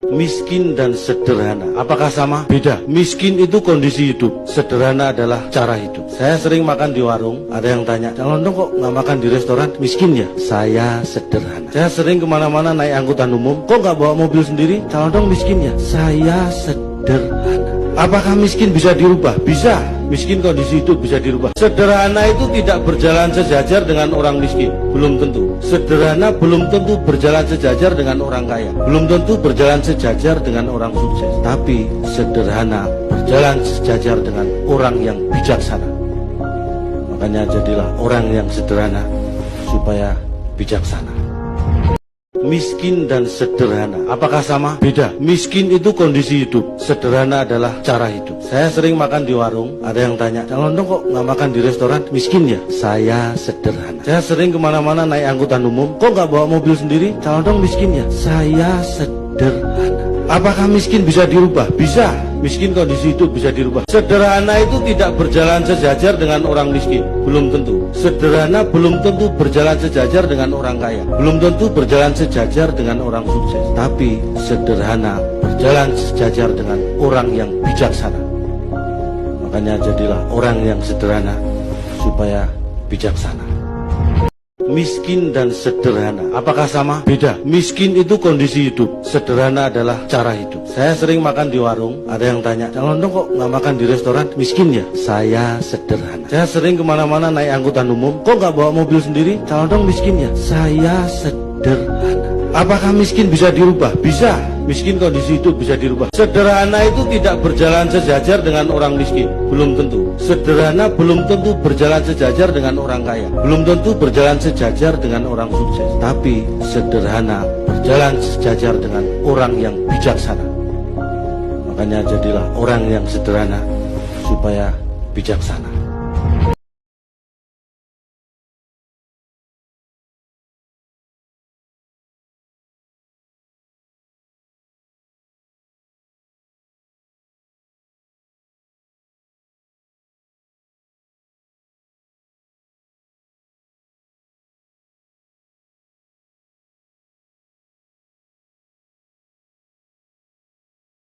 Miskin dan sederhana, apakah sama? Beda. Miskin itu kondisi hidup, sederhana adalah cara hidup. Saya sering makan di warung, ada yang tanya, "Calon dong kok nggak makan di restoran? Miskin ya?" Saya sederhana. Saya sering kemana-mana naik angkutan umum, kok nggak bawa mobil sendiri? Calon dong miskin ya? Saya sederhana. Apakah miskin bisa dirubah? Bisa. Miskin kondisi hidup bisa dirubah. Sederhana itu tidak berjalan sejajar dengan orang miskin, belum tentu. Sederhana belum tentu berjalan sejajar dengan orang kaya, belum tentu berjalan sejajar dengan orang sukses. Tapi sederhana berjalan sejajar dengan orang yang bijaksana. Makanya jadilah orang yang sederhana supaya bijaksana. Miskin dan sederhana, apakah sama? Beda. Miskin itu kondisi hidup, sederhana adalah cara hidup. Saya sering makan di warung, ada yang tanya, "Calon dong kok nggak makan di restoran? Miskin ya?" Saya sederhana. Saya sering kemana-mana naik angkutan umum, kok nggak bawa mobil sendiri? Calon dong miskin ya? Saya sederhana. Apakah miskin bisa dirubah? Bisa. Miskin kondisi hidup bisa dirubah. Sederhana itu tidak berjalan sejajar dengan orang miskin, belum tentu. Sederhana belum tentu berjalan sejajar dengan orang kaya, belum tentu berjalan sejajar dengan orang sukses. Tapi sederhana berjalan sejajar dengan orang yang bijaksana. Makanya jadilah orang yang sederhana supaya bijaksana. Miskin dan sederhana, apakah sama? Beda. Miskin itu kondisi hidup, sederhana adalah cara hidup. Saya sering makan di warung, ada yang tanya, "Calon dong kok nggak makan di restoran? Miskin ya?" Saya sederhana. Saya sering kemana-mana naik angkutan umum, kok nggak bawa mobil sendiri? Calon dong miskin ya? Saya sederhana. Apakah miskin bisa dirubah? Bisa. Miskin kondisi hidup bisa dirubah. Sederhana itu tidak berjalan sejajar dengan orang miskin, belum tentu. Sederhana belum tentu berjalan sejajar dengan orang kaya, belum tentu berjalan sejajar dengan orang sukses. Tapi sederhana berjalan sejajar dengan orang yang bijaksana. Makanya jadilah orang yang sederhana supaya bijaksana.